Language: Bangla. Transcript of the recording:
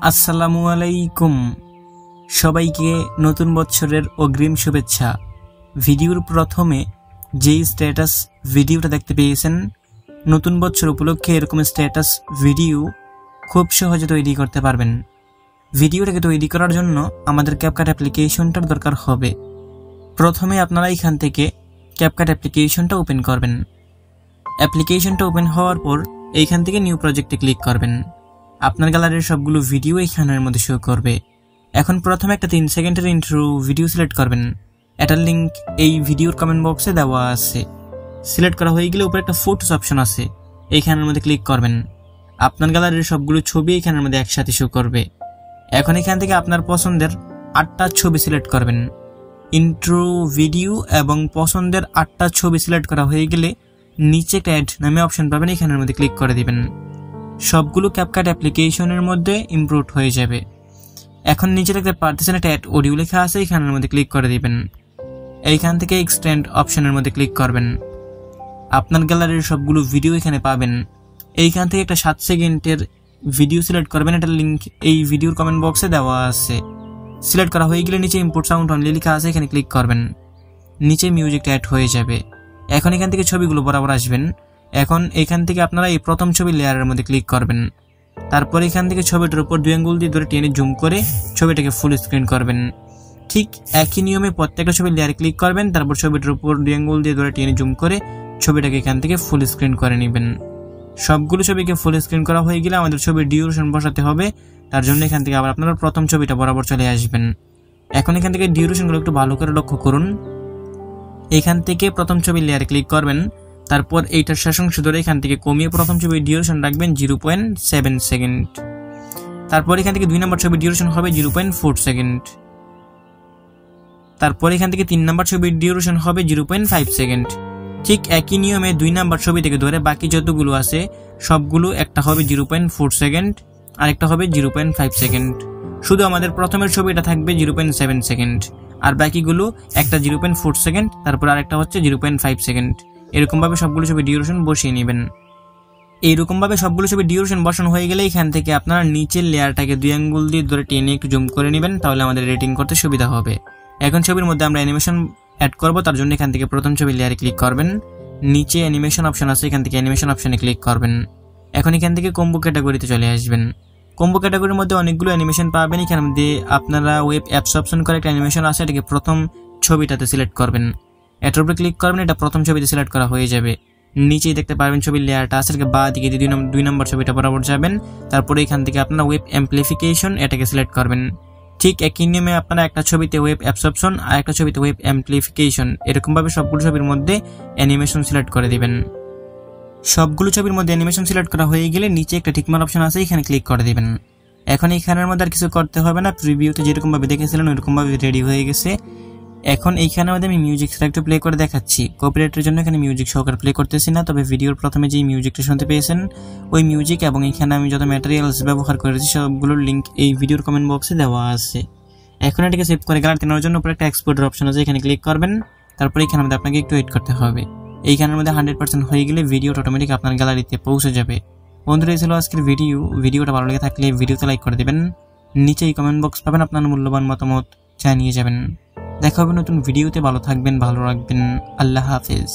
আসসালামু আলাইকুম সবাইকে নতুন বছরের অগ্রিম শুভেচ্ছা। ভিডিওর প্রথমে যেই স্ট্যাটাস ভিডিওটা দেখতে পেয়েছেন, নতুন বছর উপলক্ষে এরকম স্ট্যাটাস ভিডিও খুব সহজে তৈরি করতে পারবেন। ভিডিওটাকে তৈরি করার জন্য আমাদের ক্যাপকাট অ্যাপ্লিকেশনটার দরকার হবে। প্রথমে আপনারা এখান থেকে ক্যাপকাট অ্যাপ্লিকেশনটা ওপেন করবেন। অ্যাপ্লিকেশনটা ওপেন হওয়ার পর এইখান থেকে নিউ প্রজেক্টে ক্লিক করবেন। আপনার গ্যালারির সবগুলো ভিডিও এইখানের মধ্যে শো করবে। এখন প্রথমে একটা 3 সেকেন্ডের ইন্ট্রো ভিডিও সিলেক্ট করবেন। এটার লিঙ্ক এই ভিডিওর কমেন্ট বক্সে দেওয়া আছে। সিলেক্ট করা হয়ে গেলে উপরে একটা ফটোস অপশন আছে, এইখানের মধ্যে ক্লিক করবেন। আপনার গ্যালারির সবগুলো ছবি এইখানের মধ্যে একসাথে শো করবে। এখন এখান থেকে আপনার পছন্দের 8টা ছবি সিলেক্ট করবেন। ইন্ট্রো ভিডিও এবং পছন্দের 8টা ছবি সিলেক্ট করা হয়ে গেলে নিচে একটা অ্যাড নামে অপশন পাবেন, এখানের মধ্যে ক্লিক করে দিবেন। সবগুলো ক্যাপকাট অ্যাপ্লিকেশনের মধ্যে ইমপ্রুভ হয়ে যাবে। এখন নিচে দেখতে পারতেছেন একটা অ্যাড অডিও লেখা আছে, এখানের মধ্যে ক্লিক করে দিবেন। এইখান থেকে এক্সটেন্ড অপশনের মধ্যে ক্লিক করবেন। আপনার গ্যালারির সবগুলো ভিডিও এখানে পাবেন। এইখান থেকে একটা 7 সেকেন্ডের ভিডিও সিলেক্ট করবেন। এটার লিঙ্ক এই ভিডিওর কমেন্ট বক্সে দেওয়া আছে। সিলেক্ট করা হয়ে গেলে নিচে ইম্পোর্ট সাউন্ড অনলি লেখা আছে, এখানে ক্লিক করবেন। নিচে মিউজিকটা অ্যাড হয়ে যাবে। এখন এখান থেকে ছবিগুলো বরাবর আসবেন। এখন এখান থেকে আপনারা এই প্রথম ছবি লেয়ারের মধ্যে ক্লিক করবেন। তারপর এখান থেকে ছবিটার উপর 2 আঙ্গুল দিয়ে ধরে টেনে জুম করে ছবিটাকে ফুল স্ক্রিন করবেন। ঠিক একই নিয়মে প্রত্যেকটা ছবি লেয়ারে ক্লিক করবেন। তারপর ছবিটার উপর 2 আঙ্গুল দিয়ে ধরে টেনে জুম করে ছবিটাকে এখান থেকে ফুল স্ক্রিন করে নেবেন। সবগুলো ছবিকে ফুল স্ক্রিন করা হয়ে গেলে আমাদের ছবির ডিউরেশন বসাতে হবে। তার জন্য এখান থেকে আবার আপনারা প্রথম ছবিটা বরাবর চলে আসবেন। এখন এখান থেকে ডিউরেশনগুলো একটু ভালো করে লক্ষ্য করুন। এখান থেকে প্রথম ছবি লেয়ারে ক্লিক করবেন। তারপর এইটার শেষ অংশ ধরে এখান থেকে কমিয়ে প্রথম ছবির ডিউরেশন রাখবেন 0.7 সেকেন্ড। তারপর এখান থেকে 2 নম্বর ছবির ডিউরেশন হবে 0.4 সেকেন্ড। তারপর এখান থেকে 3 নম্বর ছবির ডিউরেশন হবে 0.5 সেকেন্ড। ঠিক একই নিয়মে 2 নম্বর ছবি থেকে ধরে বাকি যতগুলো আছে সবগুলো একটা হবে 0.4 সেকেন্ড আর একটা হবে 0.5 সেকেন্ড। শুধু আমাদের প্রথমের ছবিটা থাকবে 0.7 সেকেন্ড আর বাকিগুলো একটা 0.4 সেকেন্ড, তারপর আরেকটা হচ্ছে 0.5 সেকেন্ড। এরকমভাবে সবগুলো ছবি ডিউরেশন বসিয়ে নেবেন। এইরকমভাবে সবগুলো ছবি ডিউরেশন বসানো হয়ে গেলে এখান থেকে আপনারা নিচের লেয়ারটাকে 2 আঙ্গুল দিয়ে ধরে টেনে একটু জুম করে নেবেন, তাহলে আমাদের এডিটিং করতে সুবিধা হবে। এখন ছবির মধ্যে আমরা অ্যানিমেশন অ্যাড করব, তার জন্য এখান থেকে প্রথম ছবি লেয়ারে ক্লিক করবেন। নিচে অ্যানিমেশন অপশন আছে, এখান থেকে অ্যানিমেশন অপশনে ক্লিক করবেন। এখন এখান থেকে কম্বো ক্যাটাগরিতে চলে আসবেন। কম্বো ক্যাটাগরির মধ্যে অনেকগুলো অ্যানিমেশন পাবেন। এখানের মধ্যে আপনারা ওয়েব অ্যাপস অপশন করে একটা অ্যানিমেশন আছে, এটাকে প্রথম ছবিটাতে সিলেক্ট করবেন। এটার উপরে ক্লিক করবেন, এটা প্রথম ছবিতে সিলেক্ট করা হয়ে যাবে। নিচেই দেখতে পারবেন ছবির লেয়ারটা আছে, বা দিকে 2 নম্বর ছবিটা বরাবর যাবেন। তারপরে এখান থেকে আপনারা ওয়েব অ্যাম্পলিফিকেশন এটাকে সিলেক্ট করবেন। ঠিক একই নিয়মে আপনারা একটা ছবিতে ওয়েব অ্যাপস অপশন আর একটা ছবিতে ওয়েব অ্যাম্পলিফিকেশন এরকমভাবে সবগুলো ছবির মধ্যে অ্যানিমেশন সিলেক্ট করে দিবেন। সবগুলো ছবির মধ্যে অ্যানিমেশন সিলেক্ট করা হয়ে গেলে নিচে একটা টিকমার্ক অপশন আছে, এখানে ক্লিক করে দিবেন। এখন এখানের মধ্যে আর কিছু করতে হবে না, প্রিভিউতে যেরকমভাবে দেখেছিলেন ওইরকমভাবে রেডি হয়ে গেছে। এখন এইখানের মধ্যে আমি মিউজিক একটু প্লে করে দেখাচ্ছি। কপিরাইটের জন্য এখানে মিউজিক সহকারে প্লে করতেছি না, তবে ভিডিওর প্রথমে যে মিউজিকটা শুনতে পেয়েছেন ওই মিউজিক এবং এখানে আমি যত ম্যাটেরিয়ালস ব্যবহার করেছি সবগুলোর লিঙ্ক এই ভিডিওর কমেন্ট বক্সে দেওয়া আছে। এখন এটাকে সেভ করে গ্যালারিতে নেওয়ার জন্য উপরে একটা এক্সপোর্টের অপশন আছে, এখানে ক্লিক করবেন। তারপরে এখানের মধ্যে আপনাকে একটু ওয়েট করতে হবে। এইখানের মধ্যে 100% হয়ে গেলে ভিডিওটা অটোমেটিক আপনার গ্যালারিতে পৌঁছে যাবে। বন্ধুরা, এই ছিল আজকের ভিডিওটা ভালো লেগে থাকলে ভিডিওতে লাইক করে দেবেন। নিচে এই কমেন্ট বক্স পাবেন, আপনার মূল্যবান মতামত জানিয়ে যাবেন। দেখা হবে নতুন ভিডিওতে। ভালো থাকবেন, ভালো রাখবেন। আল্লাহ হাফেজ।